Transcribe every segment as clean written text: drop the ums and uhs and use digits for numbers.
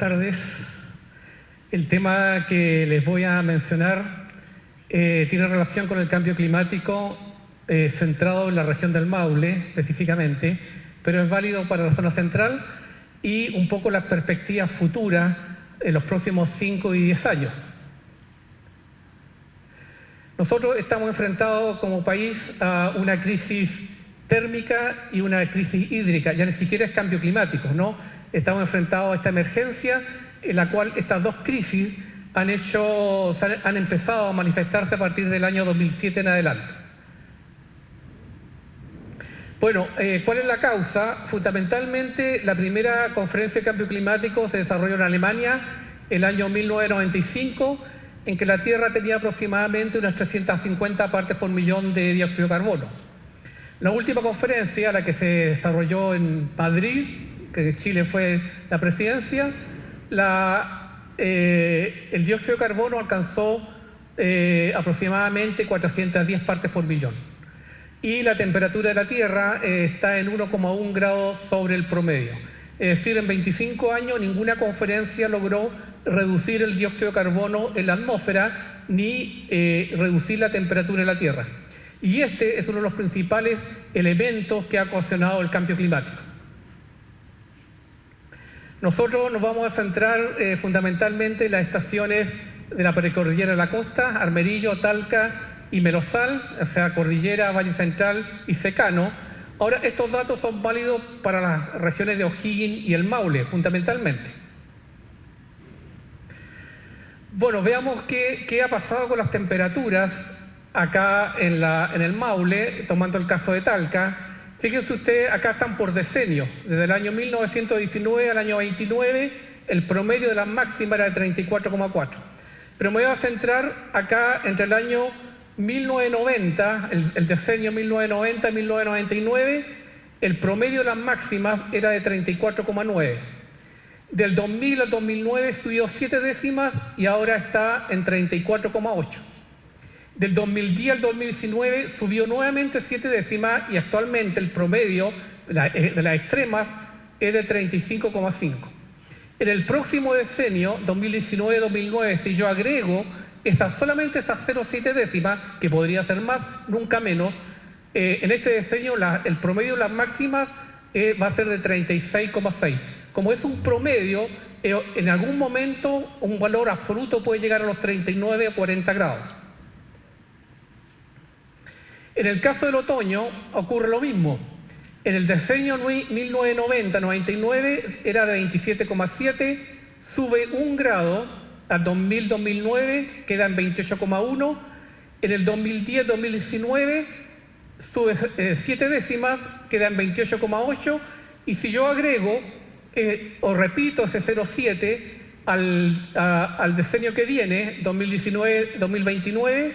tardes. El tema que les voy a mencionar tiene relación con el cambio climático centrado en la región del Maule específicamente, pero es válido para la zona central y un poco las perspectivas futuras en los próximos 5 y 10 años. Nosotros estamos enfrentados como país a una crisis térmica y una crisis hídrica, ya ni siquiera es cambio climático, ¿no? Estamos enfrentados a esta emergencia en la cual estas dos crisis han empezado a manifestarse a partir del año 2007 en adelante. Bueno, ¿cuál es la causa? Fundamentalmente, la primera conferencia de cambio climático se desarrolló en Alemania el año 1995, en que la Tierra tenía aproximadamente unas 350 partes por millón de dióxido de carbono. La última conferencia, la que se desarrolló en Madrid, que Chile fue la presidencia, el dióxido de carbono alcanzó aproximadamente 410 partes por millón. Y la temperatura de la Tierra está en 1,1 grados sobre el promedio. Es decir, en 25 años ninguna conferencia logró reducir el dióxido de carbono en la atmósfera ni reducir la temperatura de la Tierra. Y este es uno de los principales elementos que ha ocasionado el cambio climático. Nosotros nos vamos a centrar fundamentalmente en las estaciones de la precordillera de la costa, Armerillo, Talca y Melosal, o sea, Cordillera, Valle Central y Secano. Ahora, estos datos son válidos para las regiones de O'Higgins y el Maule, fundamentalmente. Bueno, veamos qué ha pasado con las temperaturas acá en el Maule, tomando el caso de Talca. Fíjense ustedes, acá están por decenio. Desde el año 1919 al año 29, el promedio de las máximas era de 34,4. Pero me voy a centrar acá entre el año 1990, el decenio 1990 y 1999, el promedio de las máximas era de 34,9. Del 2000 al 2009 subió 7 décimas y ahora está en 34,8. Del 2010 al 2019 subió nuevamente 7 décimas y actualmente el promedio de las extremas es de 35,5. En el próximo decenio, 2019-2009, si yo agrego solamente esas 0,7 décimas, que podría ser más, nunca menos, en este decenio el promedio de las máximas va a ser de 36,6. Como es un promedio, en algún momento un valor absoluto puede llegar a los 39 o 40 grados. En el caso del otoño ocurre lo mismo. En el decenio 1990-99 era de 27,7, sube 1 grado al 2000-2009, queda en 28,1. En el 2010-2019 sube 7 décimas, queda en 28,8. Y si yo agrego o repito ese 0,7 al decenio que viene, 2019-2029,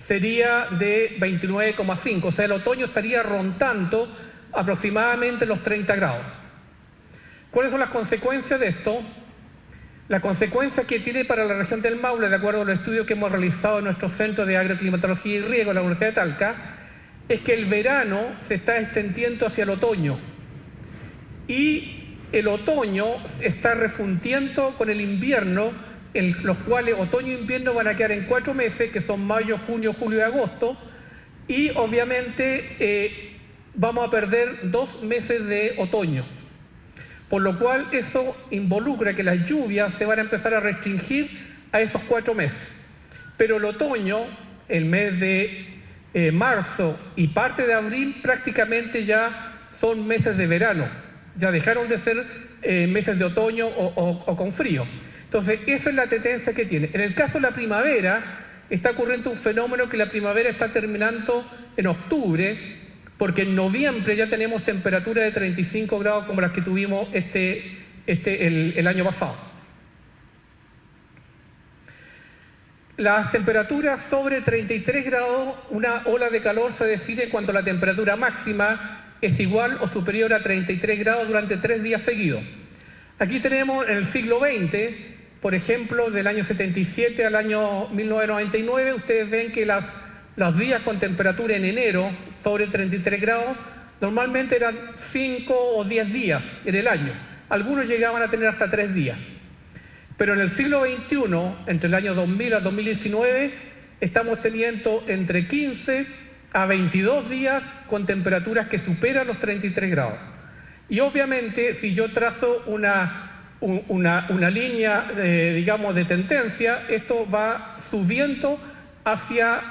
sería de 29,5, o sea, el otoño estaría rondando aproximadamente los 30 grados. ¿Cuáles son las consecuencias de esto? La consecuencia que tiene para la región del Maule, de acuerdo a los estudios que hemos realizado en nuestro Centro de Agroclimatología y Riego de la Universidad de Talca, es que el verano se está extendiendo hacia el otoño y el otoño está refundiendo con el invierno, en los cuales otoño e invierno van a quedar en 4 meses, que son mayo, junio, julio y agosto, y obviamente vamos a perder 2 meses de otoño, por lo cual eso involucra que las lluvias se van a empezar a restringir a esos 4 meses. Pero el otoño, el mes de marzo y parte de abril, prácticamente ya son meses de verano, ya dejaron de ser meses de otoño o con frío. Entonces, esa es la tendencia que tiene. En el caso de la primavera, está ocurriendo un fenómeno que la primavera está terminando en octubre, porque en noviembre ya tenemos temperaturas de 35 grados como las que tuvimos el año pasado. Las temperaturas sobre 33 grados, una ola de calor se define cuando la temperatura máxima es igual o superior a 33 grados durante 3 días seguidos. Aquí tenemos en el siglo XX, por ejemplo, del año 77 al año 1999, ustedes ven que los días con temperatura en enero sobre 33 grados normalmente eran 5 o 10 días en el año. algunos llegaban a tener hasta 3 días. Pero en el siglo XXI, entre el año 2000 al 2019, estamos teniendo entre 15 a 22 días con temperaturas que superan los 33 grados. Y obviamente, si yo trazo una línea, digamos, de tendencia, esto va subiendo hacia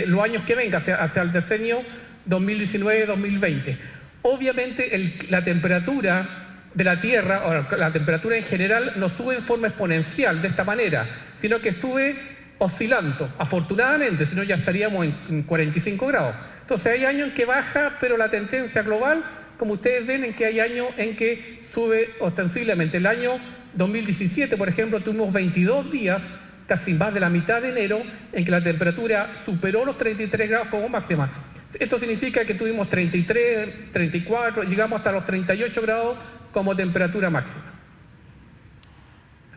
los años que vengan, hacia el decenio 2019-2020. Obviamente, la temperatura de la Tierra, o la temperatura en general, no sube en forma exponencial de esta manera, sino que sube oscilando, afortunadamente, si no ya estaríamos en 45 grados. Entonces hay años en que baja, pero la tendencia global, como ustedes ven, en que hay años en que sube ostensiblemente. El año 2017, por ejemplo, tuvimos 22 días, casi más de la mitad de enero, en que la temperatura superó los 33 grados como máxima. Esto significa que tuvimos 33, 34, llegamos hasta los 38 grados como temperatura máxima.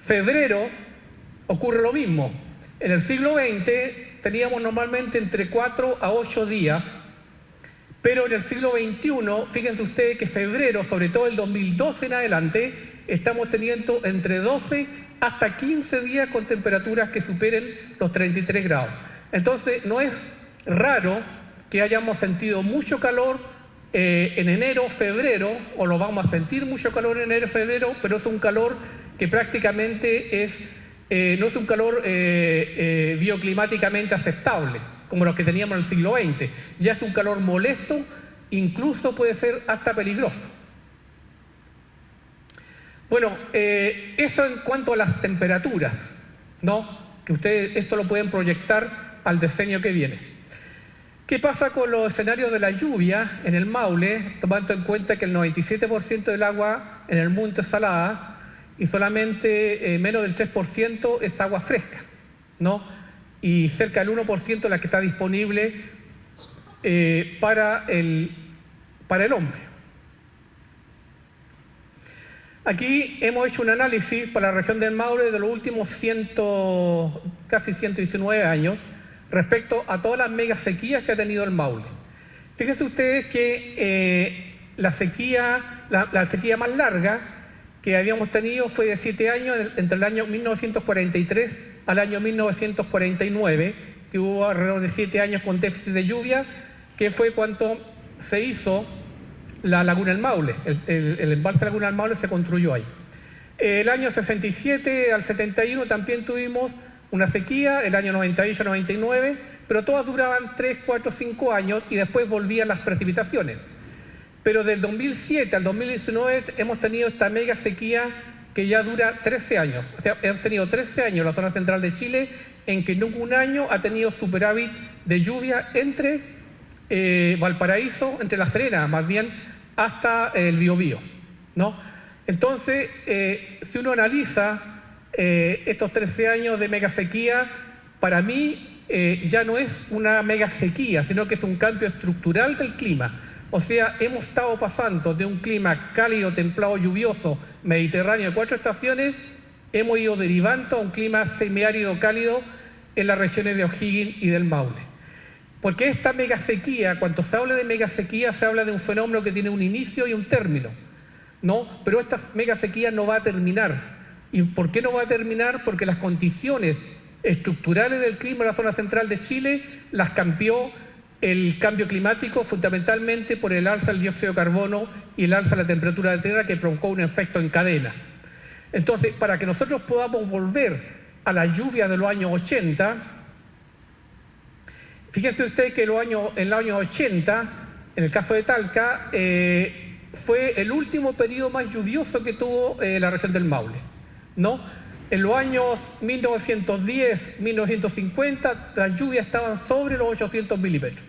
Febrero ocurre lo mismo. En el siglo XX teníamos normalmente entre 4 a 8 días, pero en el siglo XXI, fíjense ustedes que febrero, sobre todo el 2012 en adelante, estamos teniendo entre 12 hasta 15 días con temperaturas que superen los 33 grados. Entonces no es raro que hayamos sentido mucho calor en enero, febrero, o lo vamos a sentir mucho calor en enero, febrero, pero es un calor que prácticamente no es un calor bioclimáticamente aceptable, como los que teníamos en el siglo XX. Ya es un calor molesto, incluso puede ser hasta peligroso. Bueno, eso en cuanto a las temperaturas, ¿no? Que ustedes esto lo pueden proyectar al decenio que viene. ¿Qué pasa con los escenarios de la lluvia en el Maule, tomando en cuenta que el 97% del agua en el mundo es salada y solamente menos del 3% es agua fresca, ¿no? Y cerca del 1% la que está disponible para el hombre. Aquí hemos hecho un análisis para la región del Maule de los últimos casi 119 años respecto a todas las mega sequías que ha tenido el Maule. Fíjense ustedes que la sequía más larga que habíamos tenido fue de 7 años, entre el año 1943 al año 1949, que hubo alrededor de 7 años con déficit de lluvia, que fue cuando se hizo la Laguna del Maule, el embalse Laguna del Maule se construyó ahí. El año 67 al 71 también tuvimos una sequía, el año 98-99, pero todas duraban 3, 4, 5 años y después volvían las precipitaciones. Pero del 2007 al 2019 hemos tenido esta mega sequía que ya dura 13 años. O sea, hemos tenido 13 años en la zona central de Chile en que ningún año ha tenido superávit de lluvia entre Valparaíso, entre La Serena, más bien, hasta el Biobío, ¿no? Entonces, si uno analiza estos 13 años de mega sequía, para mí ya no es una mega sequía, sino que es un cambio estructural del clima. O sea, hemos estado pasando de un clima cálido, templado, lluvioso, mediterráneo de 4 estaciones, hemos ido derivando a un clima semiárido cálido en las regiones de O'Higgins y del Maule. Porque esta mega sequía, cuando se habla de mega sequía, se habla de un fenómeno que tiene un inicio y un término, ¿no? Pero esta mega sequía no va a terminar. ¿Y por qué no va a terminar? Porque las condiciones estructurales del clima en la zona central de Chile las cambió el cambio climático, fundamentalmente por el alza del dióxido de carbono y el alza de la temperatura de la Tierra, que provocó un efecto en cadena. Entonces, para que nosotros podamos volver a la lluvia de los años 80, fíjense ustedes que en los años 80, en el caso de Talca, fue el último periodo más lluvioso que tuvo la región del Maule, ¿no? En los años 1910, 1950, las lluvias estaban sobre los 800 milímetros.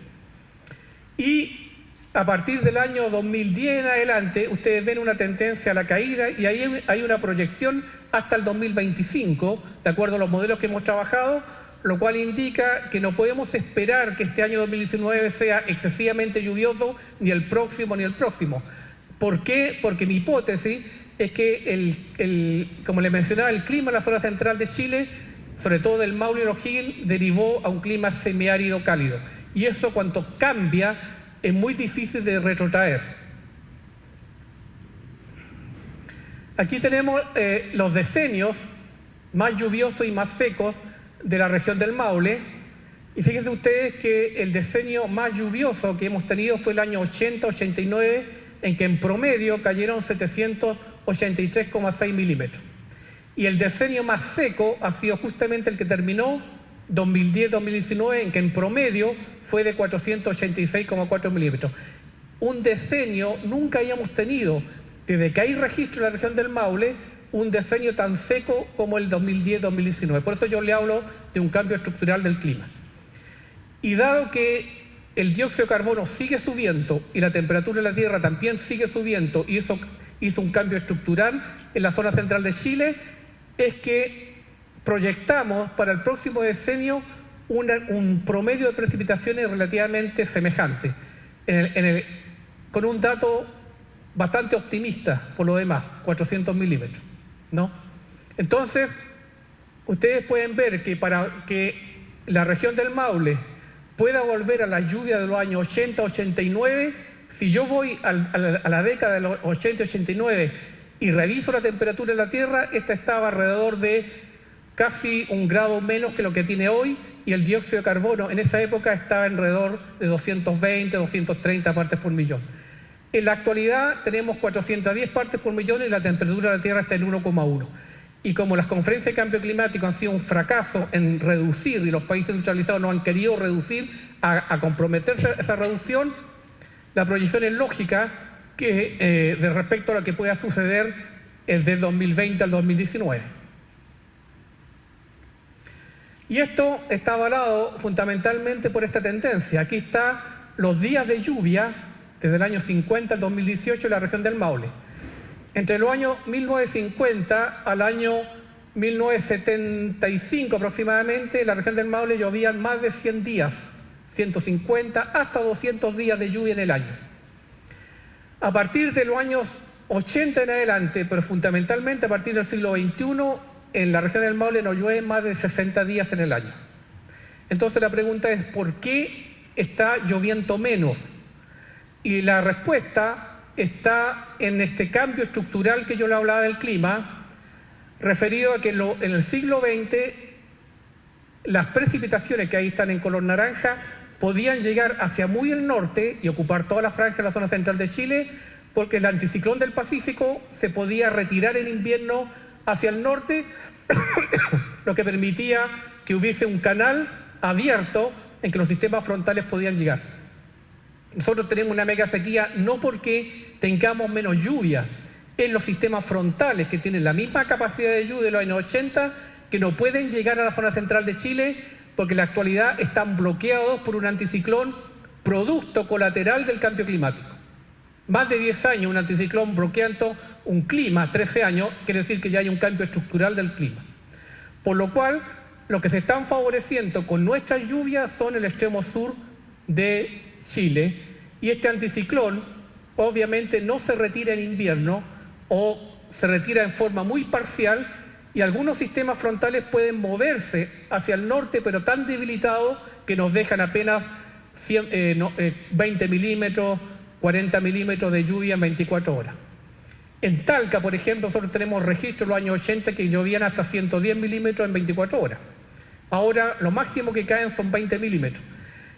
Y a partir del año 2010 en adelante, ustedes ven una tendencia a la caída y ahí hay una proyección hasta el 2025, de acuerdo a los modelos que hemos trabajado, lo cual indica que no podemos esperar que este año 2019 sea excesivamente lluvioso, ni el próximo. ¿Por qué? Porque mi hipótesis es que, como les mencionaba, el clima en la zona central de Chile, sobre todo del Maule y O'Higgins, derivó a un clima semiárido cálido. Y eso, cuando cambia, es muy difícil de retrotraer. Aquí tenemos los decenios más lluviosos y más secos de la región del Maule. Y fíjense ustedes que el decenio más lluvioso que hemos tenido fue el año 80-89, en que en promedio cayeron 783,6 milímetros. Y el decenio más seco ha sido justamente el que terminó 2010-2019, en que en promedio fue de 486,4 milímetros. Un decenio nunca habíamos tenido, desde que hay registro en la región del Maule, un decenio tan seco como el 2010-2019. Por eso yo le hablo de un cambio estructural del clima. Y dado que el dióxido de carbono sigue subiendo y la temperatura de la Tierra también sigue subiendo, y eso hizo un cambio estructural en la zona central de Chile, es que proyectamos para el próximo decenio un promedio de precipitaciones relativamente semejante, con un dato bastante optimista por lo demás, 400 milímetros, ¿no? Entonces, ustedes pueden ver que para que la región del Maule pueda volver a la lluvia de los años 80-89, si yo voy a la década de los 80-89 y reviso la temperatura de la Tierra, esta estaba alrededor de casi 1 grado menos que lo que tiene hoy, y el dióxido de carbono en esa época estaba alrededor de 220-230 partes por millón. En la actualidad tenemos 410 partes por millón y la temperatura de la Tierra está en 1,1. Y como las conferencias de cambio climático han sido un fracaso en reducir, y los países industrializados no han querido reducir, a comprometerse a esa reducción, la proyección es lógica que de respecto a lo que pueda suceder desde 2020 al 2019. Y esto está avalado fundamentalmente por esta tendencia. Aquí están los días de lluvia desde el año 50 al 2018 en la región del Maule. Entre los años 1950 al año 1975 aproximadamente, en la región del Maule llovían más de 100 días, 150 hasta 200 días de lluvia en el año. A partir de los años 80 en adelante, pero fundamentalmente a partir del siglo XXI, en la región del Maule no llueve más de 60 días en el año. Entonces la pregunta es, ¿por qué está lloviendo menos? Y la respuesta está en este cambio estructural que yo le hablaba del clima, referido a que en el siglo XX las precipitaciones que ahí están en color naranja podían llegar hacia muy el norte y ocupar toda la franja de la zona central de Chile, porque el anticiclón del Pacífico se podía retirar en invierno hacia el norte, lo que permitía que hubiese un canal abierto en que los sistemas frontales podían llegar. Nosotros tenemos una mega sequía no porque tengamos menos lluvia, en los sistemas frontales que tienen la misma capacidad de lluvia de los años 80, que no pueden llegar a la zona central de Chile porque en la actualidad están bloqueados por un anticiclón producto colateral del cambio climático. Más de 10 años un anticiclón bloqueando un clima, 13 años, quiere decir que ya hay un cambio estructural del clima. Por lo cual, lo que se están favoreciendo con nuestras lluvias son el extremo sur de Chile, y este anticiclón obviamente no se retira en invierno o se retira en forma muy parcial, y algunos sistemas frontales pueden moverse hacia el norte, pero tan debilitados que nos dejan apenas 20 milímetros, 40 milímetros de lluvia en 24 horas. En Talca, por ejemplo, nosotros tenemos registros en los años 80 que llovían hasta 110 milímetros en 24 horas. Ahora lo máximo que caen son 20 milímetros.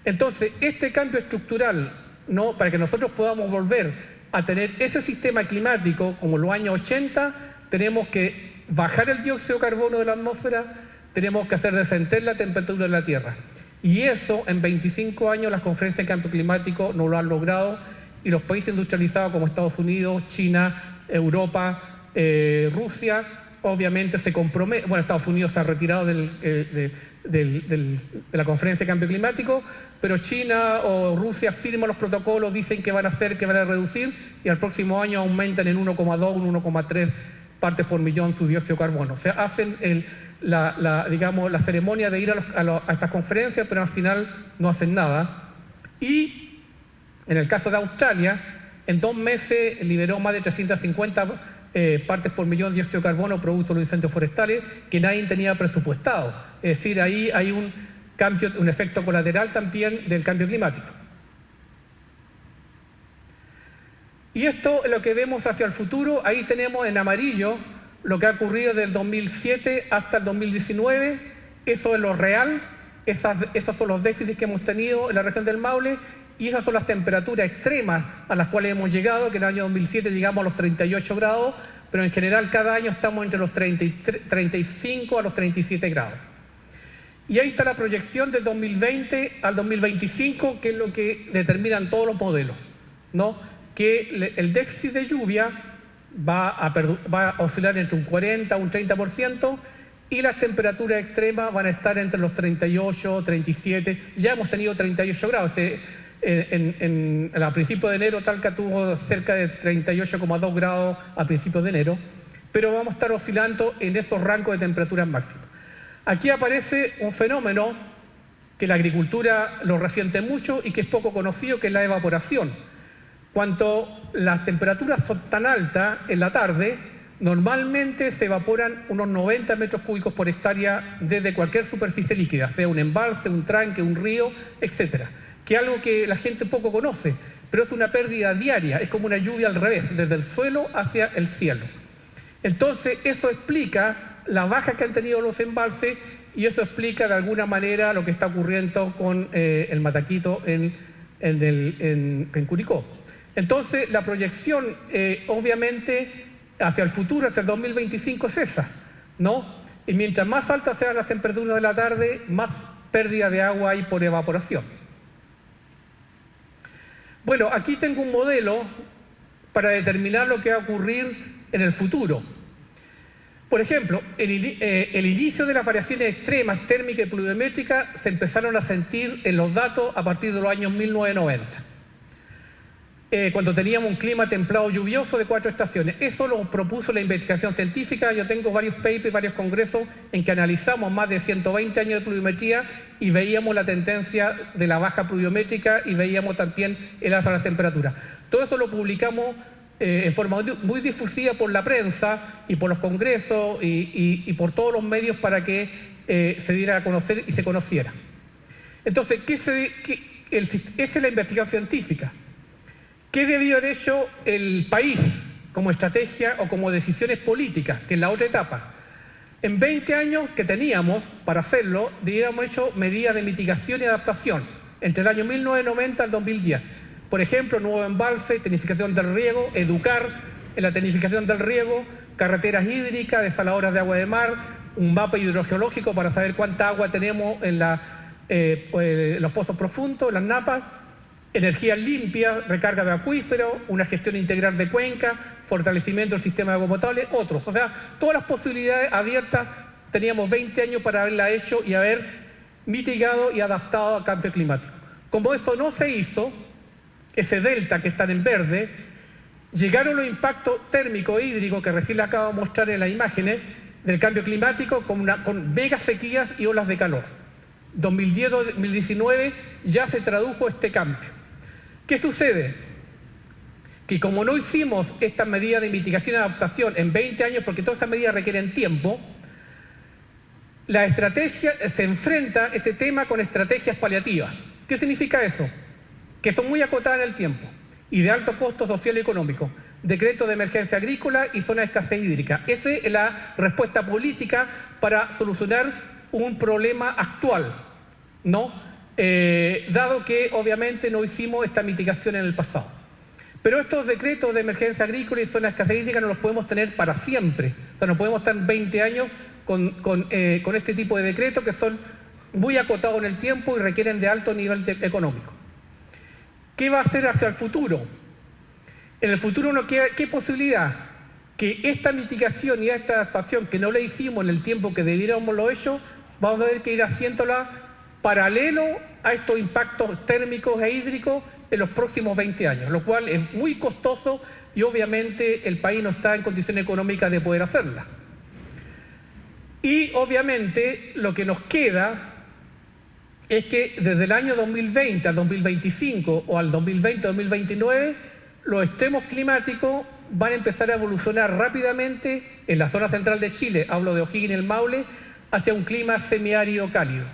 Entonces, este cambio estructural, ¿no?, para que nosotros podamos volver a tener ese sistema climático como los años 80, tenemos que bajar el dióxido de carbono de la atmósfera, tenemos que hacer descender la temperatura de la Tierra. Y eso, en 25 años, las conferencias de cambio climático no lo han logrado, y los países industrializados como Estados Unidos, China, Europa, Rusia, obviamente se comprometen. Bueno, Estados Unidos se ha retirado de la conferencia de cambio climático, pero China o Rusia firman los protocolos, dicen que van a hacer, que van a reducir, y al próximo año aumentan en 1,2, 1,3 partes por millón su dióxido de carbono. O sea, hacen digamos, la ceremonia de ir a estas conferencias, pero al final no hacen nada. Y en el caso de Australia, en 2 meses liberó más de 350 partes por millón de dióxido de carbono producto de los incendios forestales que nadie tenía presupuestado. Es decir, ahí hay un cambio, un efecto colateral también del cambio climático. Y esto es lo que vemos hacia el futuro. Ahí tenemos en amarillo lo que ha ocurrido desde el 2007 hasta el 2019. Eso es lo real. Esos son los déficits que hemos tenido en la región del Maule y esas son las temperaturas extremas a las cuales hemos llegado, que en el año 2007 llegamos a los 38 grados, pero en general cada año estamos entre los 35 a los 37 grados. Y ahí está la proyección del 2020 al 2025, que es lo que determinan todos los modelos, ¿no? Que el déficit de lluvia va a oscilar entre un 40 a un 30%, y las temperaturas extremas van a estar entre los 38, 37, ya hemos tenido 38 grados. A principios de enero Talca tuvo cerca de 38,2 grados a principios de enero, pero vamos a estar oscilando en esos rangos de temperaturas máximas. Aquí aparece un fenómeno que la agricultura lo resiente mucho y que es poco conocido, que es la evaporación. Cuando las temperaturas son tan altas en la tarde, normalmente se evaporan unos 90 metros cúbicos por hectárea desde cualquier superficie líquida, sea un embalse, un tranque, un río, etcétera, que es algo que la gente poco conoce, pero es una pérdida diaria, es como una lluvia al revés, desde el suelo hacia el cielo. Entonces, eso explica la baja que han tenido los embalses y eso explica de alguna manera lo que está ocurriendo con el Mataquito en Curicó. Entonces, la proyección, obviamente, hacia el futuro, hacia el 2025 es esa, ¿no? Y mientras más altas sean las temperaturas de la tarde, más pérdida de agua hay por evaporación. Bueno, aquí tengo un modelo para determinar lo que va a ocurrir en el futuro. Por ejemplo, el inicio de las variaciones extremas térmicas y pluviométricas se empezaron a sentir en los datos a partir de los años 1990. Cuando teníamos un clima templado lluvioso de 4 estaciones. Eso lo propuso la investigación científica. Yo tengo varios papers, varios congresos en que analizamos más de 120 años de pluviometría y veíamos la tendencia de la baja pluviométrica y veíamos también el alza de las temperaturas. Todo eso lo publicamos en forma muy difusiva por la prensa y por los congresos y por todos los medios para que se diera a conocer y se conociera. Entonces, esa es la investigación científica. ¿Qué debió haber hecho el país como estrategia o como decisiones políticas, que es la otra etapa? En 20 años que teníamos para hacerlo, debiéramos hecho medidas de mitigación y adaptación entre el año 1990 al 2010. Por ejemplo, nuevo embalse, tenificación del riego, educar en la tenificación del riego, carreteras hídricas, desaladoras de agua de mar, un mapa hidrogeológico para saber cuánta agua tenemos en los pozos profundos, las napas, energías limpias, recarga de acuíferos, una gestión integral de cuenca, fortalecimiento del sistema de agua potable, otros. O sea, todas las posibilidades abiertas, teníamos 20 años para haberla hecho y haber mitigado y adaptado al cambio climático. Como eso no se hizo, ese delta que están en verde, llegaron los impactos térmicos e hídricos que recién les acabo de mostrar en las imágenes del cambio climático con mega sequías y olas de calor. 2010-2019 ya se tradujo este cambio. ¿Qué sucede? Que como no hicimos estas medidas de mitigación y adaptación en 20 años, porque todas esas medidas requieren tiempo, la estrategia se enfrenta este tema con estrategias paliativas. ¿Qué significa eso? Que son muy acotadas en el tiempo y de alto costo social y económico. Decreto de emergencia agrícola y zona de escasez hídrica. Esa es la respuesta política para solucionar un problema actual, ¿no? Dado que obviamente no hicimos esta mitigación en el pasado. Pero estos decretos de emergencia agrícola y zona de escasez hídrica no los podemos tener para siempre. O sea, no podemos estar 20 años con este tipo de decretos que son muy acotados en el tiempo y requieren de alto nivel económico. ¿Qué va a hacer hacia el futuro? En el futuro no queda, ¿qué posibilidad? Que esta mitigación y esta adaptación que no la hicimos en el tiempo que debiéramos lo hecho, vamos a tener que ir haciéndola paralelo a estos impactos térmicos e hídricos en los próximos 20 años, lo cual es muy costoso y obviamente el país no está en condiciones económicas de poder hacerla. Y obviamente lo que nos queda es que desde el año 2020 al 2025 o al 2020-2029 los extremos climáticos van a empezar a evolucionar rápidamente en la zona central de Chile, hablo de O'Higgins y el Maule, hacia un clima semiárido cálido.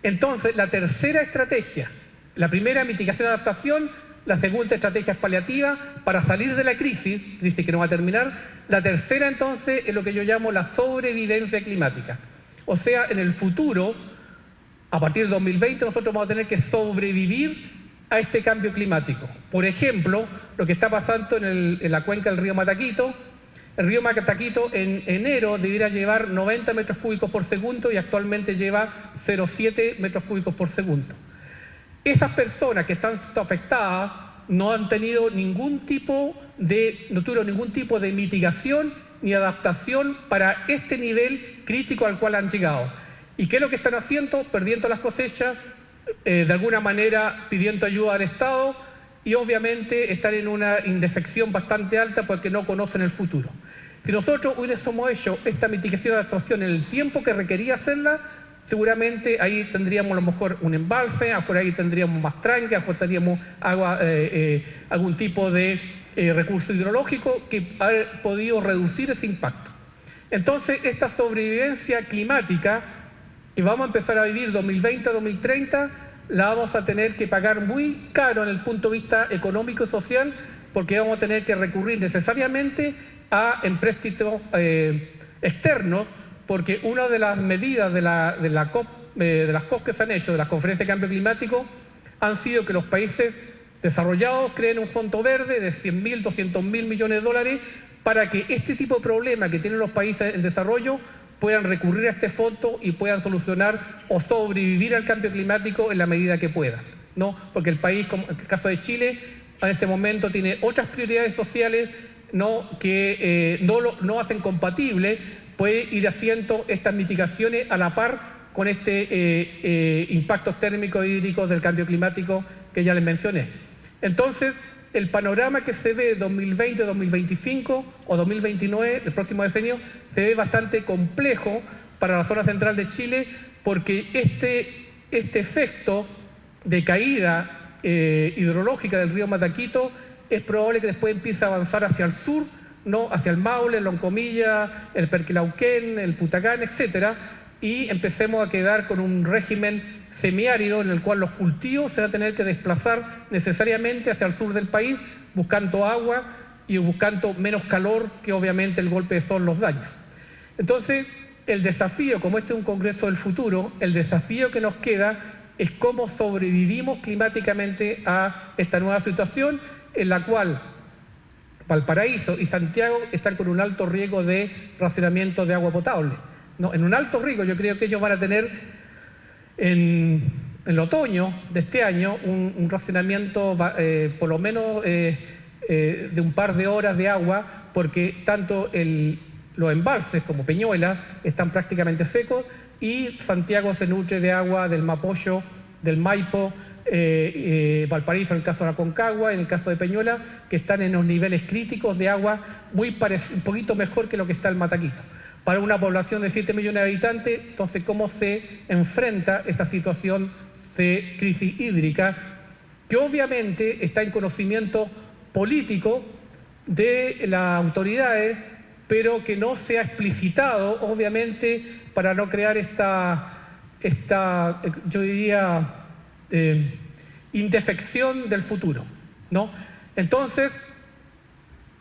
Entonces, la tercera estrategia, la primera, mitigación y adaptación, La segunda, estrategias paliativas para salir de la crisis que no va a terminar. La tercera, entonces, es lo que yo llamo la sobrevivencia climática. O sea, en el futuro, a partir del 2020, nosotros vamos a tener que sobrevivir a este cambio climático. Por ejemplo, lo que está pasando en la cuenca del río Mataquito. El río Mataquito en enero debiera llevar 90 metros cúbicos por segundo y actualmente lleva 0,7 metros cúbicos por segundo. Esas personas que están afectadas no han tenido ningún tipo de mitigación ni adaptación para este nivel crítico al cual han llegado. ¿Y qué es lo que están haciendo? Perdiendo las cosechas, de alguna manera pidiendo ayuda al Estado y obviamente están en una indefección bastante alta porque no conocen el futuro. Si nosotros hubiésemos hecho esta mitigación de actuación en el tiempo que requería hacerla, seguramente ahí tendríamos a lo mejor un embalse, por ahí tendríamos más tranque, tendríamos agua, algún tipo de recurso hidrológico que ha podido reducir ese impacto. Entonces, esta sobrevivencia climática que vamos a empezar a vivir 2020-2030, la vamos a tener que pagar muy caro en el punto de vista económico y social, porque vamos a tener que recurrir necesariamente a empréstitos externos, porque una de las medidas de las COP que se han hecho, de las conferencias de cambio climático, han sido que los países desarrollados creen un fondo verde de 100.000, 200.000 millones de dólares para que este tipo de problemas que tienen los países en desarrollo puedan recurrir a este fondo y puedan solucionar o sobrevivir al cambio climático en la medida que puedan, ¿no? Porque el país, como en el caso de Chile, en este momento tiene otras prioridades sociales, ¿no? Que no hacen compatible, puede ir haciendo estas mitigaciones a la par con impactos térmicos e hídricos del cambio climático que ya les mencioné. Entonces, el panorama que se ve 2020, 2025 o 2029, el próximo decenio, se ve bastante complejo para la zona central de Chile porque este efecto de caída hidrológica del río Mataquito es probable que después empiece a avanzar hacia el sur, ¿no? Hacia el Maule, el Loncomilla, el Perquilauquén, el Putacán, etcétera, y empecemos a quedar con un régimen semiárido en el cual los cultivos se van a tener que desplazar necesariamente hacia el sur del país buscando agua y buscando menos calor que obviamente el golpe de sol los daña. Entonces, el desafío, como este es un congreso del futuro, el desafío que nos queda es cómo sobrevivimos climáticamente a esta nueva situación en la cual Valparaíso y Santiago están con un alto riesgo de racionamiento de agua potable, ¿no? En un alto riesgo, yo creo que ellos van a tener en el otoño de este año un racionamiento por lo menos de un par de horas de agua, porque tanto los embalses como Peñuela están prácticamente secos y Santiago se nutre de agua del Mapocho, del Maipo, Valparaíso en el caso de la Concagua, en el caso de Peñuela, que están en los niveles críticos de agua un poquito mejor que lo que está el Mataquito. Para una población de 7 millones de habitantes, entonces, ¿cómo se enfrenta esta situación de crisis hídrica? Que obviamente está en conocimiento político de las autoridades, pero que no se ha explicitado, obviamente, para no crear yo diría, indefección del futuro, ¿no? Entonces,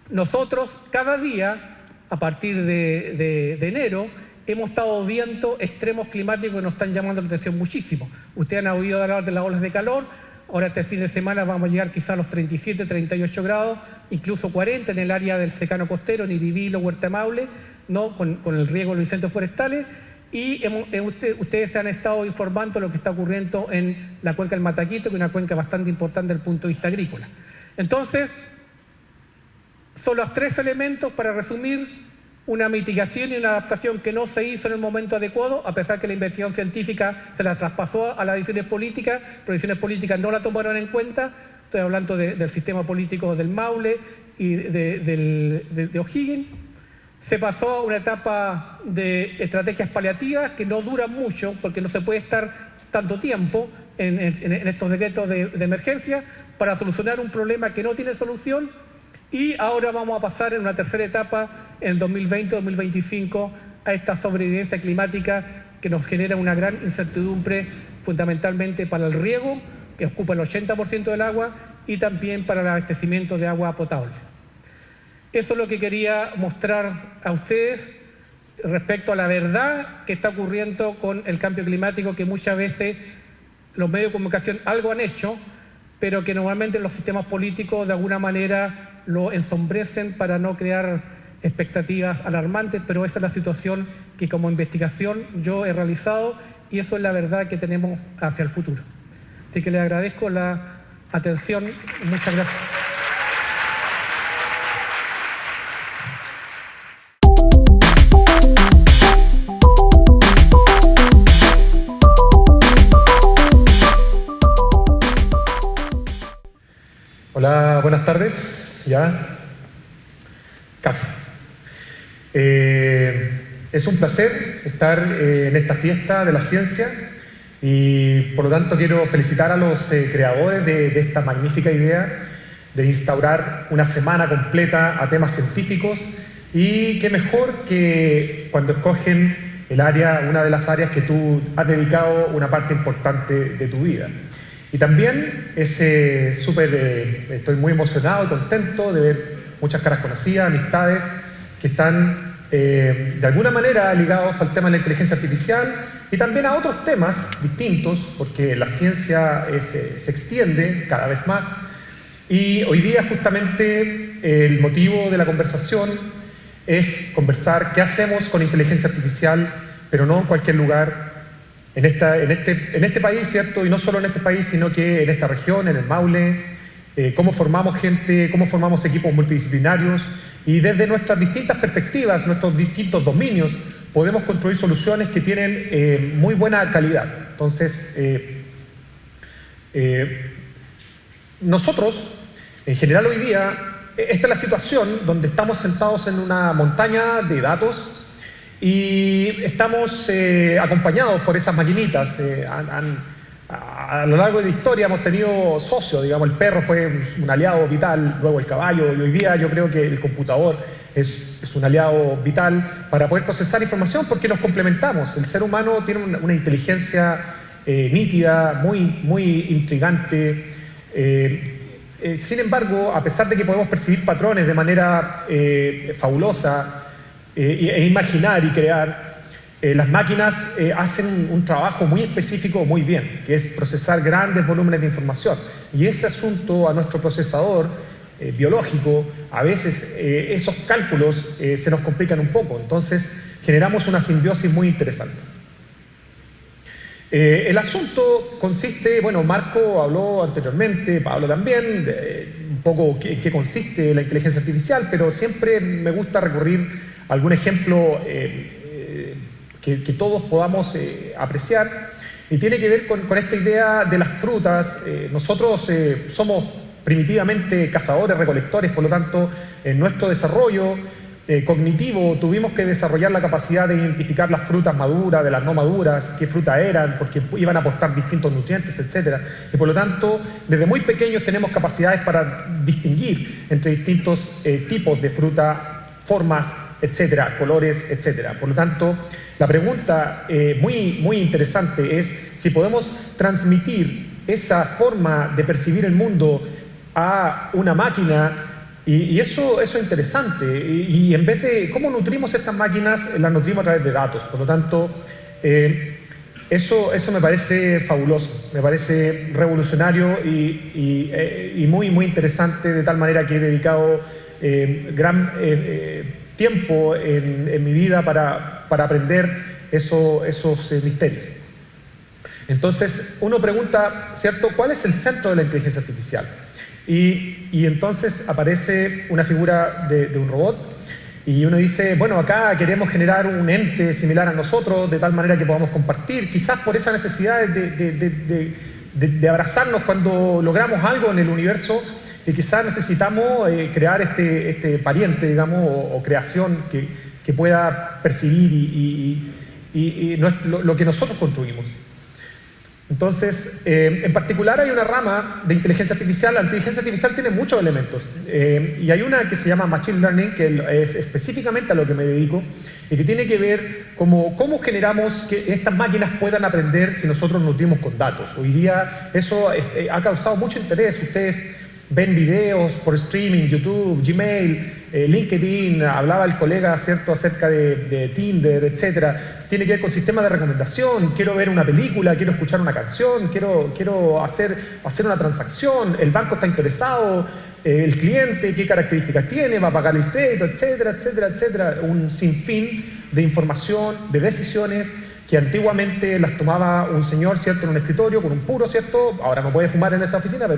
nosotros cada día, a partir de enero, hemos estado viendo extremos climáticos que nos están llamando la atención muchísimo. Ustedes han oído hablar de las olas de calor, ahora este fin de semana vamos a llegar quizás a los 37, 38 grados, incluso 40 en el área del secano costero, en Iribilo, Huerta Maule, ¿no? con el riego de los incendios forestales, y ustedes se han estado informando de lo que está ocurriendo en la cuenca del Mataquito, que es una cuenca bastante importante desde el punto de vista agrícola. Entonces, son los tres elementos para resumir: una mitigación y una adaptación que no se hizo en el momento adecuado, a pesar que la investigación científica se la traspasó a las decisiones políticas, pero las decisiones políticas no la tomaron en cuenta. Estoy hablando del sistema político del Maule y de O'Higgins. Se pasó a una etapa de estrategias paliativas que no duran mucho, porque no se puede estar tanto tiempo en estos decretos de emergencia para solucionar un problema que no tiene solución. Y ahora vamos a pasar en una tercera etapa, en el 2020-2025, a esta sobrevivencia climática que nos genera una gran incertidumbre, fundamentalmente para el riego, que ocupa el 80% del agua, y también para el abastecimiento de agua potable. Eso es lo que quería mostrar a ustedes respecto a la verdad que está ocurriendo con el cambio climático, que muchas veces los medios de comunicación algo han hecho, pero que normalmente los sistemas políticos de alguna manera lo ensombrecen para no crear expectativas alarmantes, pero esa es la situación que como investigación yo he realizado y eso es la verdad que tenemos hacia el futuro. Así que les agradezco la atención. Muchas gracias. Hola, buenas tardes. Ya, casi. Es un placer estar en esta fiesta de la ciencia y por lo tanto quiero felicitar a los creadores de esta magnífica idea de instaurar una semana completa a temas científicos y qué mejor que cuando escogen el área, una de las áreas que tú has dedicado una parte importante de tu vida. Y también estoy muy emocionado y contento de ver muchas caras conocidas, amistades que están de alguna manera ligados al tema de la inteligencia artificial y también a otros temas distintos, porque la ciencia se extiende cada vez más. Y hoy día justamente el motivo de la conversación es conversar qué hacemos con inteligencia artificial, pero no en cualquier lugar. En este país, ¿cierto? Y no solo en este país, sino que en esta región, en el Maule, cómo formamos gente, cómo formamos equipos multidisciplinarios y desde nuestras distintas perspectivas, nuestros distintos dominios, podemos construir soluciones que tienen muy buena calidad. Entonces, nosotros, en general hoy día, esta es la situación donde estamos sentados en una montaña de datos y estamos acompañados por esas maquinitas. A lo largo de la historia hemos tenido socios, digamos, el perro fue un aliado vital, luego el caballo, y hoy día yo creo que el computador es un aliado vital para poder procesar información porque nos complementamos. El ser humano tiene una inteligencia nítida, muy intrigante. Sin embargo, a pesar de que podemos percibir patrones de manera fabulosa, e imaginar y crear, las máquinas hacen un trabajo muy específico muy bien, que es procesar grandes volúmenes de información. Y ese asunto a nuestro procesador biológico, a veces esos cálculos se nos complican un poco. Entonces generamos una simbiosis muy interesante. El asunto consiste, bueno, Marco habló anteriormente, Pablo también, un poco qué consiste la inteligencia artificial, pero siempre me gusta recurrir a algún ejemplo que todos podamos apreciar, y tiene que ver con esta idea de las frutas. Nosotros somos primitivamente cazadores, recolectores, por lo tanto, en nuestro desarrollo cognitivo tuvimos que desarrollar la capacidad de identificar las frutas maduras de las no maduras, qué fruta eran, porque iban a aportar distintos nutrientes, etc. Y por lo tanto, desde muy pequeños tenemos capacidades para distinguir entre distintos tipos de fruta, formas, etcétera, colores, etcétera. Por lo tanto, la pregunta muy interesante es si podemos transmitir esa forma de percibir el mundo a una máquina, y eso es interesante. Y en vez de cómo nutrimos estas máquinas, las nutrimos a través de datos. Por lo tanto, eso me parece fabuloso, me parece revolucionario y muy interesante, de tal manera que he dedicado gran tiempo en mi vida para aprender esos misterios. Entonces uno pregunta, ¿cierto?, ¿cuál es el centro de la inteligencia artificial? Y entonces aparece una figura de un robot y uno dice, bueno, acá queremos generar un ente similar a nosotros de tal manera que podamos compartir, quizás por esa necesidad de abrazarnos cuando logramos algo en el universo. Y quizás necesitamos crear este pariente, digamos, o creación que pueda percibir y lo que nosotros construimos. Entonces, en particular hay una rama de inteligencia artificial. La inteligencia artificial tiene muchos elementos. Y hay una que se llama Machine Learning, que es específicamente a lo que me dedico, y que tiene que ver cómo generamos que estas máquinas puedan aprender si nosotros nutrimos con datos. Hoy día eso ha causado mucho interés. Ustedes ven videos por streaming, YouTube, Gmail, LinkedIn, hablaba el colega, ¿cierto?, acerca de Tinder, etcétera. Tiene que ver con sistemas de recomendación, quiero ver una película, quiero escuchar una canción, quiero hacer una transacción, el banco está interesado, el cliente, qué características tiene, va a pagar el crédito, etcétera, etcétera, etcétera. Un sinfín de información, de decisiones que antiguamente las tomaba un señor, ¿cierto?, en un escritorio con un puro, ¿cierto? Ahora no puede fumar en esa oficina,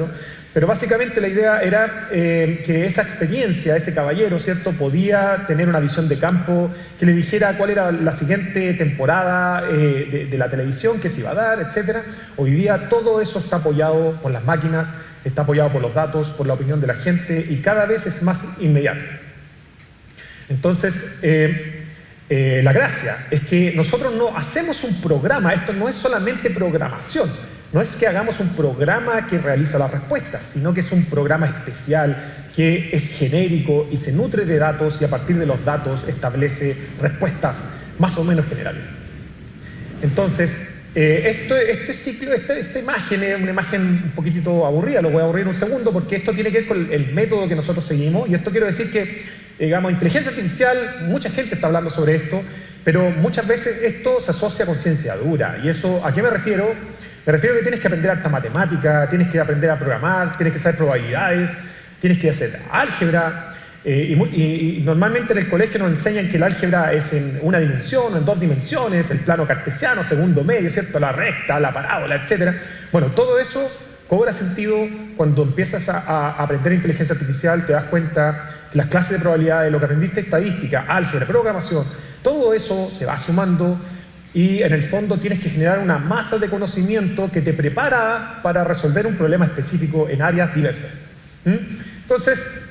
pero básicamente la idea era que esa experiencia, ese caballero, ¿cierto?, podía tener una visión de campo que le dijera cuál era la siguiente temporada de la televisión que se iba a dar, etcétera. Hoy día todo eso está apoyado por las máquinas, está apoyado por los datos, por la opinión de la gente y cada vez es más inmediato. Entonces, la gracia es que nosotros no hacemos un programa, esto no es solamente programación, no es que hagamos un programa que realiza las respuestas, sino que es un programa especial que es genérico y se nutre de datos y a partir de los datos establece respuestas más o menos generales. Entonces, este ciclo, esta imagen es una imagen un poquitito aburrida, lo voy a aburrir un segundo porque esto tiene que ver con el método que nosotros seguimos y esto quiero decir que digamos, inteligencia artificial, mucha gente está hablando sobre esto, pero muchas veces esto se asocia con ciencia dura. ¿Y eso a qué me refiero? Me refiero a que tienes que aprender harta matemática, tienes que aprender a programar, tienes que saber probabilidades, tienes que hacer álgebra. Y normalmente en el colegio nos enseñan que el álgebra es en una dimensión o en dos dimensiones, el plano cartesiano, segundo medio, ¿cierto?, la recta, la parábola, etc. Bueno, todo eso cobra sentido cuando empiezas a aprender inteligencia artificial, te das cuenta que las clases de probabilidades, lo que aprendiste, estadística, álgebra, programación, todo eso se va sumando y en el fondo tienes que generar una masa de conocimiento que te prepara para resolver un problema específico en áreas diversas. Entonces,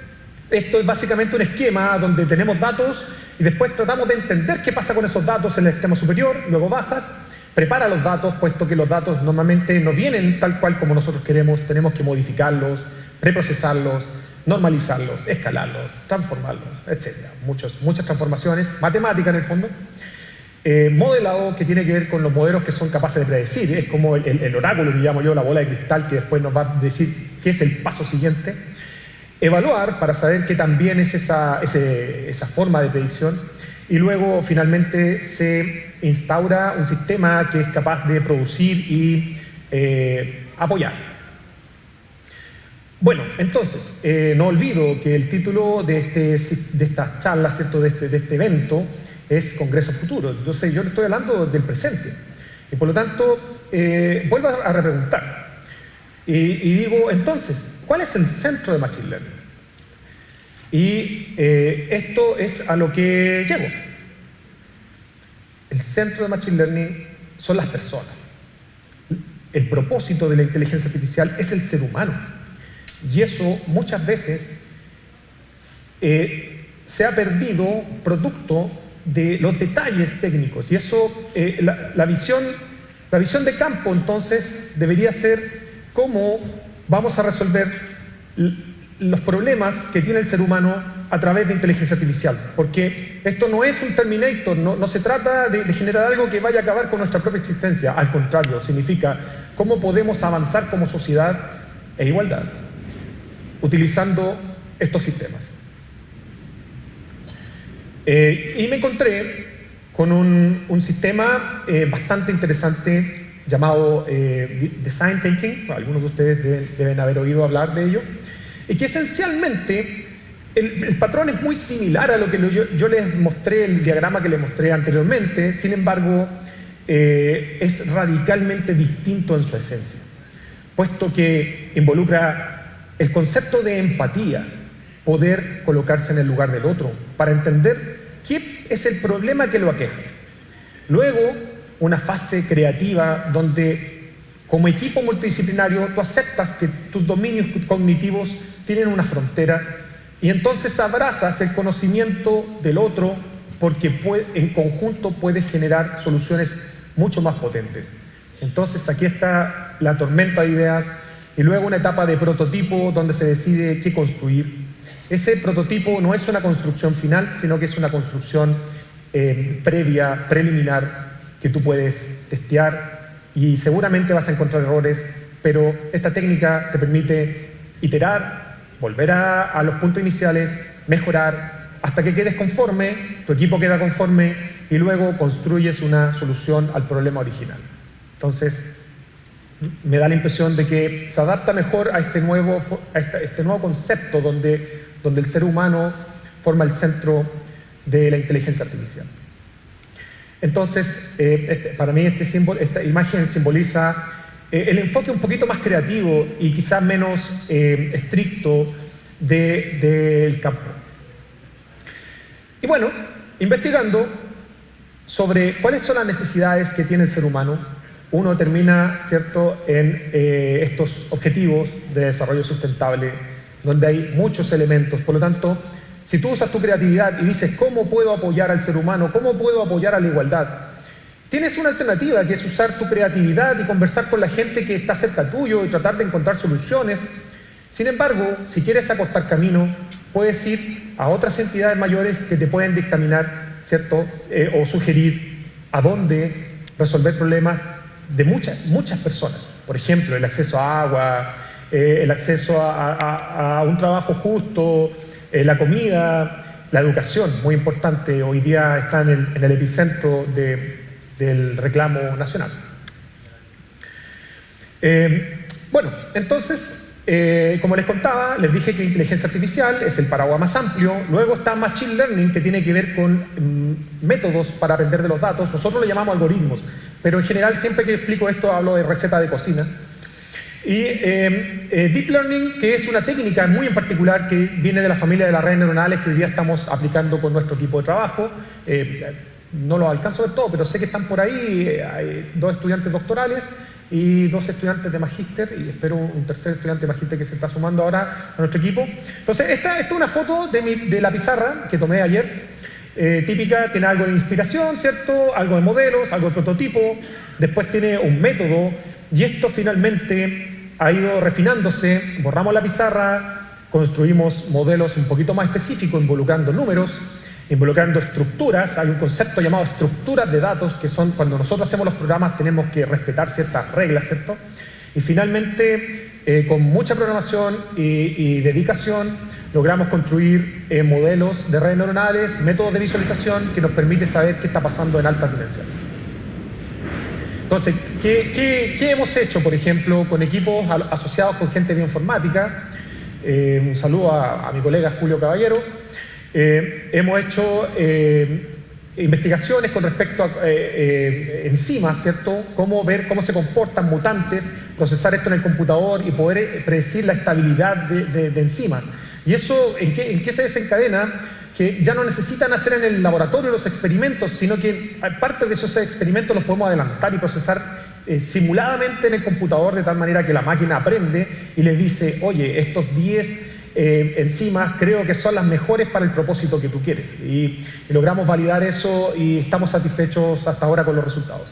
esto es básicamente un esquema donde tenemos datos y después tratamos de entender qué pasa con esos datos en el extremo superior, luego bajas, prepara los datos, puesto que los datos normalmente no vienen tal cual como nosotros queremos, tenemos que modificarlos, preprocesarlos, normalizarlos, escalarlos, transformarlos, etc. Muchas transformaciones, matemática en el fondo. Modelado, que tiene que ver con los modelos que son capaces de predecir, es como el oráculo que llamo yo, la bola de cristal, que después nos va a decir qué es el paso siguiente. Evaluar, para saber qué también es esa forma de predicción. Y luego, finalmente, se instaura un sistema que es capaz de producir y apoyar. Bueno, entonces, no olvido que el título de estas charlas, ¿cierto?, de este evento, es Congreso Futuro. Entonces, yo le estoy hablando del presente. Y por lo tanto, vuelvo a repreguntar. Y digo, entonces, ¿cuál es el centro de Machine Learning? Y esto es a lo que llego. El centro de Machine Learning son las personas. El propósito de la inteligencia artificial es el ser humano. Y eso muchas veces se ha perdido producto de los detalles técnicos. Y eso, la visión de campo, entonces, debería ser cómo vamos a resolver los problemas que tiene el ser humano a través de inteligencia artificial. Porque esto no es un Terminator, no se trata de generar algo que vaya a acabar con nuestra propia existencia. Al contrario, significa cómo podemos avanzar como sociedad e igualdad utilizando estos sistemas. Y me encontré con un sistema bastante interesante llamado Design Thinking. Algunos de ustedes deben haber oído hablar de ello. Y que esencialmente el patrón es muy similar a lo que yo les mostré, el diagrama que les mostré anteriormente. Sin embargo, es radicalmente distinto en su esencia, puesto que involucra el concepto de empatía, poder colocarse en el lugar del otro para entender qué es el problema que lo aqueja. Luego, una fase creativa donde, como equipo multidisciplinario, tú aceptas que tus dominios cognitivos tienen una frontera y entonces abrazas el conocimiento del otro porque en conjunto puedes generar soluciones mucho más potentes. Entonces, aquí está la tormenta de ideas. Y luego una etapa de prototipo donde se decide qué construir. Ese prototipo no es una construcción final, sino que es una construcción previa, preliminar, que tú puedes testear y seguramente vas a encontrar errores, pero esta técnica te permite iterar volver a los puntos iniciales, mejorar, hasta que quedes conforme, tu equipo queda conforme y luego construyes una solución al problema original. Entonces, me da la impresión de que se adapta mejor a este nuevo concepto donde el ser humano forma el centro de la inteligencia artificial. Entonces, para mí esta imagen simboliza el enfoque un poquito más creativo y quizás menos estricto del campo. Y bueno, investigando sobre cuáles son las necesidades que tiene el ser humano, uno termina, ¿cierto?, en estos objetivos de desarrollo sustentable, donde hay muchos elementos. Por lo tanto, si tú usas tu creatividad y dices, ¿cómo puedo apoyar al ser humano? ¿Cómo puedo apoyar a la igualdad? Tienes una alternativa, que es usar tu creatividad y conversar con la gente que está cerca tuyo y tratar de encontrar soluciones. Sin embargo, si quieres acortar camino, puedes ir a otras entidades mayores que te pueden dictaminar, ¿cierto?, o sugerir a dónde resolver problemas de muchas personas. Por ejemplo, el acceso a agua, el acceso a un trabajo justo, la comida, la educación, muy importante. Hoy día está en el epicentro del reclamo nacional. Bueno, entonces, como les contaba, les dije que inteligencia artificial es el paraguas más amplio. Luego está Machine Learning, que tiene que ver con métodos para aprender de los datos. Nosotros lo llamamos algoritmos, pero en general siempre que explico esto hablo de receta de cocina. Y Deep Learning, que es una técnica muy en particular que viene de la familia de las redes neuronales que hoy día estamos aplicando con nuestro equipo de trabajo. No lo alcanzo de todo, pero sé que están por ahí. Hay 2 estudiantes doctorales y 2 estudiantes de magíster, y espero un tercer estudiante de magíster que se está sumando ahora a nuestro equipo. Entonces, esta es una foto de la pizarra que tomé ayer. Típica, tiene algo de inspiración, ¿cierto? Algo de modelos, algo de prototipo. Después tiene un método, y esto finalmente ha ido refinándose. Borramos la pizarra, construimos modelos un poquito más específicos, involucrando números, involucrando estructuras. Hay un concepto llamado estructuras de datos, que son cuando nosotros hacemos los programas tenemos que respetar ciertas reglas, ¿cierto? Y finalmente, con mucha programación y dedicación, logramos construir modelos de redes neuronales, métodos de visualización que nos permite saber qué está pasando en altas dimensiones. Entonces, ¿qué hemos hecho, por ejemplo, con equipos asociados con gente de bioinformática? Un saludo a mi colega Julio Caballero. Hemos hecho investigaciones con respecto a enzimas, ¿cierto? Cómo ver cómo se comportan mutantes, procesar esto en el computador y poder predecir la estabilidad de enzimas. ¿Y eso en qué se desencadena? Que ya no necesitan hacer en el laboratorio los experimentos, sino que parte de esos experimentos los podemos adelantar y procesar simuladamente en el computador, de tal manera que la máquina aprende y le dice, oye, estos 10 enzimas creo que son las mejores para el propósito que tú quieres. Y logramos validar eso y estamos satisfechos hasta ahora con los resultados.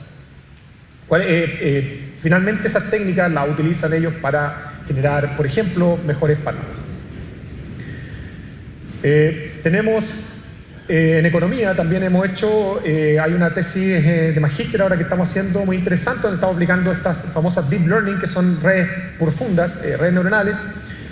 Finalmente esas técnicas las utilizan ellos para generar, por ejemplo, mejores fármacos. Tenemos en economía, también hemos hecho, hay una tesis de magíster ahora que estamos haciendo muy interesante, donde estamos aplicando estas famosas Deep Learning, que son redes profundas, redes neuronales,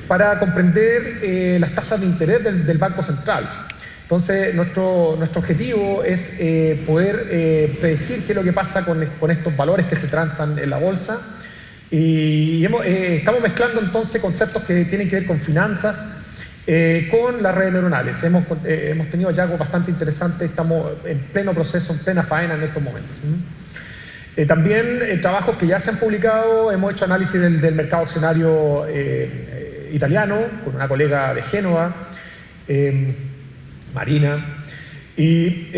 para comprender las tasas de interés del Banco Central. Entonces, nuestro objetivo es poder predecir qué es lo que pasa con estos valores que se transan en la bolsa. Y estamos mezclando entonces conceptos que tienen que ver con finanzas, con las redes neuronales. Hemos tenido hallazgos bastante interesantes, estamos en pleno proceso, en plena faena en estos momentos. También trabajos que ya se han publicado, hemos hecho análisis del mercado accionario italiano, con una colega de Génova, Marina, y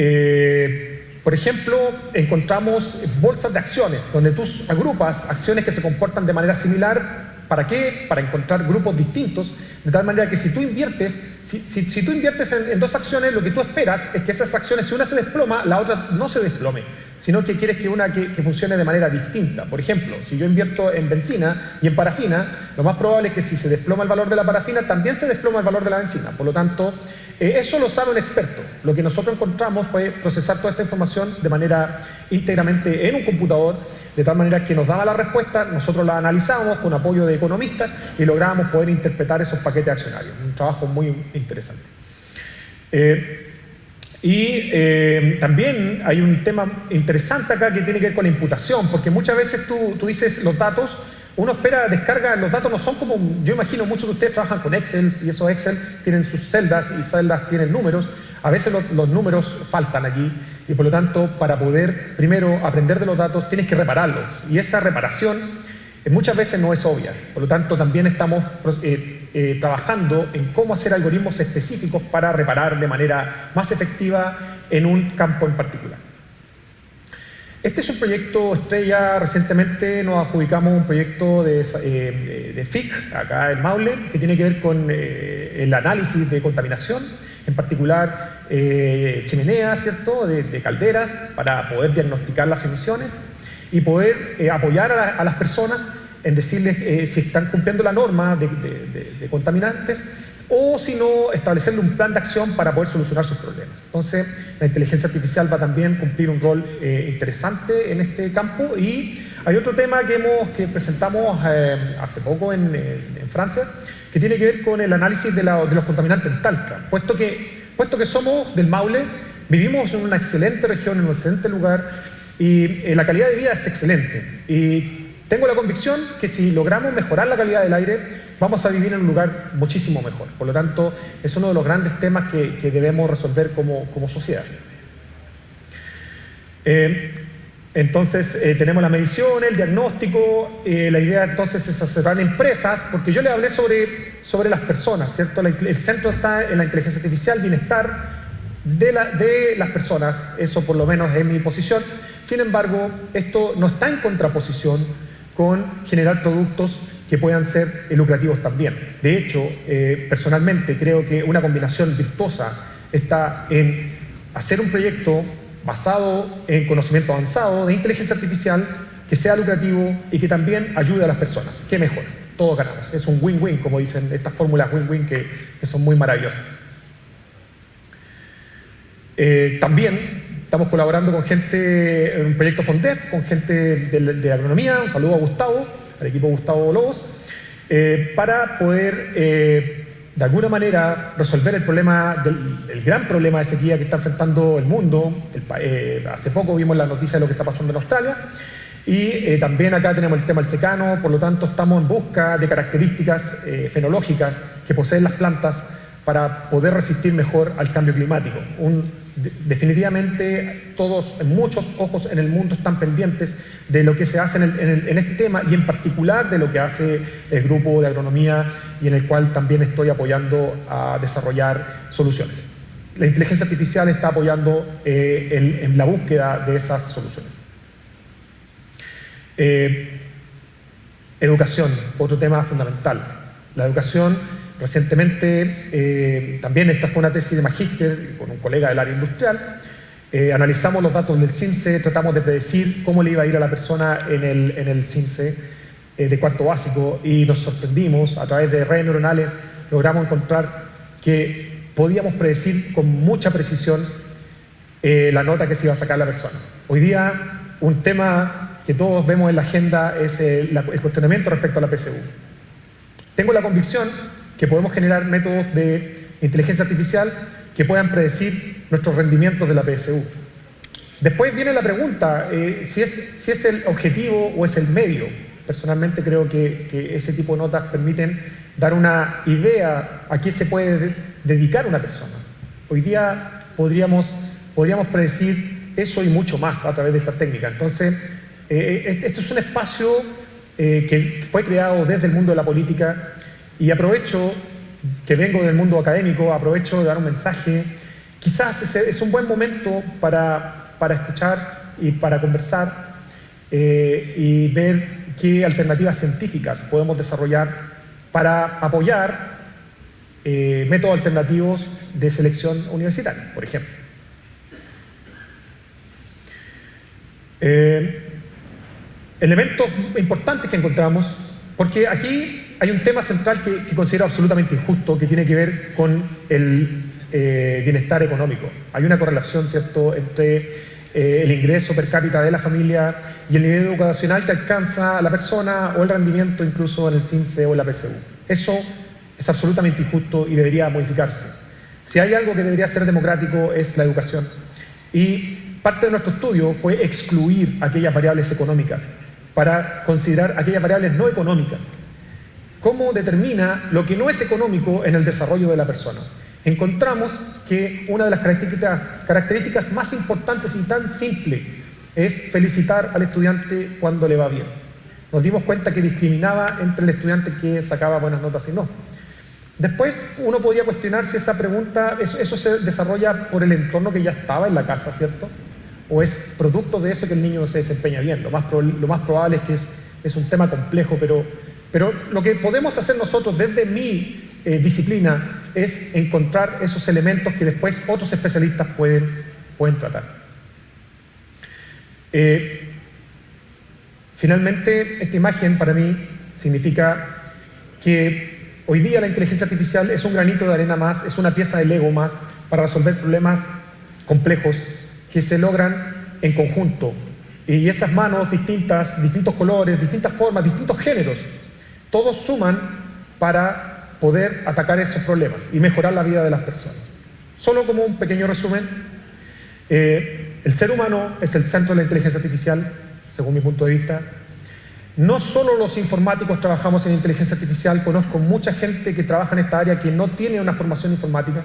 por ejemplo, encontramos bolsas de acciones, donde tú agrupas acciones que se comportan de manera similar. ¿Para qué? Para encontrar grupos distintos, de tal manera que si tú inviertes, si tú inviertes en 2 acciones, lo que tú esperas es que esas acciones, si una se desploma, la otra no se desplome, sino que quieres que una que funcione de manera distinta. Por ejemplo, si yo invierto en benzina y en parafina, lo más probable es que si se desploma el valor de la parafina, también se desploma el valor de la benzina. Por lo tanto, eso lo sabe un experto. Lo que nosotros encontramos fue procesar toda esta información de manera íntegramente en un computador, de tal manera que nos daba la respuesta, nosotros la analizábamos con apoyo de economistas y lográbamos poder interpretar esos paquetes accionarios. Un trabajo muy interesante. También hay un tema interesante acá que tiene que ver con la imputación, porque muchas veces tú dices los datos, uno espera descarga, los datos no son como, yo imagino muchos de ustedes trabajan con Excel y esos Excel tienen sus celdas y celdas tienen números, a veces los números faltan allí y por lo tanto para poder primero aprender de los datos tienes que repararlos y esa reparación muchas veces no es obvia, por lo tanto también estamos trabajando en cómo hacer algoritmos específicos para reparar de manera más efectiva en un campo en particular. Este es un proyecto estrella, recientemente nos adjudicamos un proyecto de FIC, acá en Maule, que tiene que ver con el análisis de contaminación, en particular chimeneas, ¿cierto?, de calderas, para poder diagnosticar las emisiones y poder apoyar a las personas en decirles si están cumpliendo la norma de contaminantes o si no, establecerle un plan de acción para poder solucionar sus problemas. Entonces, la inteligencia artificial va también a cumplir un rol interesante en este campo y hay otro tema que presentamos hace poco en Francia, que tiene que ver con el análisis de los contaminantes en Talca. Puesto que somos del Maule, vivimos en una excelente región, en un excelente lugar y la calidad de vida es excelente. Y tengo la convicción que si logramos mejorar la calidad del aire, vamos a vivir en un lugar muchísimo mejor. Por lo tanto, es uno de los grandes temas que debemos resolver como sociedad. Entonces, tenemos la medición, el diagnóstico, la idea entonces es asesorar empresas, porque yo le hablé sobre las personas, ¿cierto? El centro está en la inteligencia artificial, bienestar de las personas, eso por lo menos es mi posición. Sin embargo, esto no está en contraposición con generar productos que puedan ser lucrativos también. De hecho, personalmente creo que una combinación virtuosa está en hacer un proyecto basado en conocimiento avanzado de inteligencia artificial que sea lucrativo y que también ayude a las personas. ¿Qué mejor? Todos ganamos. Es un win-win, como dicen estas fórmulas win-win que son muy maravillosas. También estamos colaborando con gente en un proyecto FONDEF, con gente de agronomía, un saludo a Gustavo, al equipo Gustavo Lobos, para poder de alguna manera resolver el gran problema de sequía que está enfrentando el mundo. Hace poco vimos la noticia de lo que está pasando en Australia y también acá tenemos el tema del secano, por lo tanto estamos en busca de características fenológicas que poseen las plantas para poder resistir mejor al cambio climático. Definitivamente muchos ojos en el mundo están pendientes de lo que se hace en este tema y en particular de lo que hace el grupo de agronomía y en el cual también estoy apoyando a desarrollar soluciones. La inteligencia artificial está apoyando en la búsqueda de esas soluciones. Educación, otro tema fundamental. La educación. Recientemente, también esta fue una tesis de magíster con un colega del área industrial, analizamos los datos del CINSE, tratamos de predecir cómo le iba a ir a la persona en el CINSE de cuarto básico y nos sorprendimos, a través de redes neuronales logramos encontrar que podíamos predecir con mucha precisión la nota que se iba a sacar la persona. Hoy día, un tema que todos vemos en la agenda es el cuestionamiento respecto a la PSU. Tengo la convicción que podemos generar métodos de inteligencia artificial que puedan predecir nuestros rendimientos de la PSU. Después viene la pregunta, si es el objetivo o es el medio. Personalmente creo que ese tipo de notas permiten dar una idea a qué se puede dedicar una persona. Hoy día podríamos predecir eso y mucho más a través de esta técnica. Entonces, esto es un espacio que fue creado desde el mundo de la política. Y aprovecho que vengo del mundo académico, aprovecho de dar un mensaje. Quizás es un buen momento para escuchar y para conversar y ver qué alternativas científicas podemos desarrollar para apoyar métodos alternativos de selección universitaria, por ejemplo. Elementos importantes que encontramos, porque aquí hay un tema central que considero absolutamente injusto, que tiene que ver con bienestar económico. Hay una correlación, ¿cierto?, entre el ingreso per cápita de la familia y el nivel educacional que alcanza la persona o el rendimiento incluso en el CINSE o en la PSU. Eso es absolutamente injusto y debería modificarse. Si hay algo que debería ser democrático es la educación. Y parte de nuestro estudio fue excluir aquellas variables económicas para considerar aquellas variables no económicas. ¿Cómo determina lo que no es económico en el desarrollo de la persona? Encontramos que una de las características más importantes y tan simple es felicitar al estudiante cuando le va bien. Nos dimos cuenta que discriminaba entre el estudiante que sacaba buenas notas y no. Después uno podría cuestionar si esa pregunta, eso se desarrolla por el entorno que ya estaba en la casa, ¿cierto? ¿O es producto de eso que el niño se desempeña bien? Lo más probable es que es un tema complejo, pero lo que podemos hacer nosotros desde mi disciplina es encontrar esos elementos que después otros especialistas pueden tratar. Finalmente, esta imagen para mí significa que hoy día la inteligencia artificial es un granito de arena más, es una pieza de Lego más para resolver problemas complejos que se logran en conjunto. Y esas manos distintas, distintos colores, distintas formas, distintos géneros, todos suman para poder atacar esos problemas y mejorar la vida de las personas. Solo como un pequeño resumen, el ser humano es el centro de la inteligencia artificial, según mi punto de vista. No solo los informáticos trabajamos en inteligencia artificial, conozco mucha gente que trabaja en esta área que no tiene una formación informática.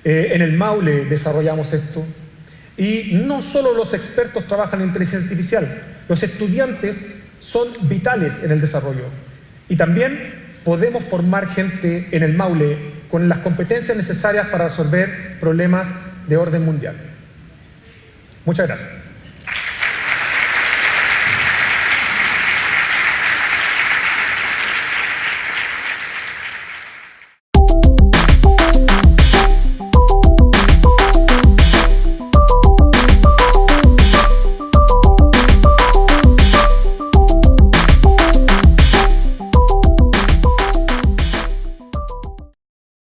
En el Maule desarrollamos esto. Y no solo los expertos trabajan en inteligencia artificial, los estudiantes son vitales en el desarrollo. Y también podemos formar gente en el Maule con las competencias necesarias para resolver problemas de orden mundial. Muchas gracias.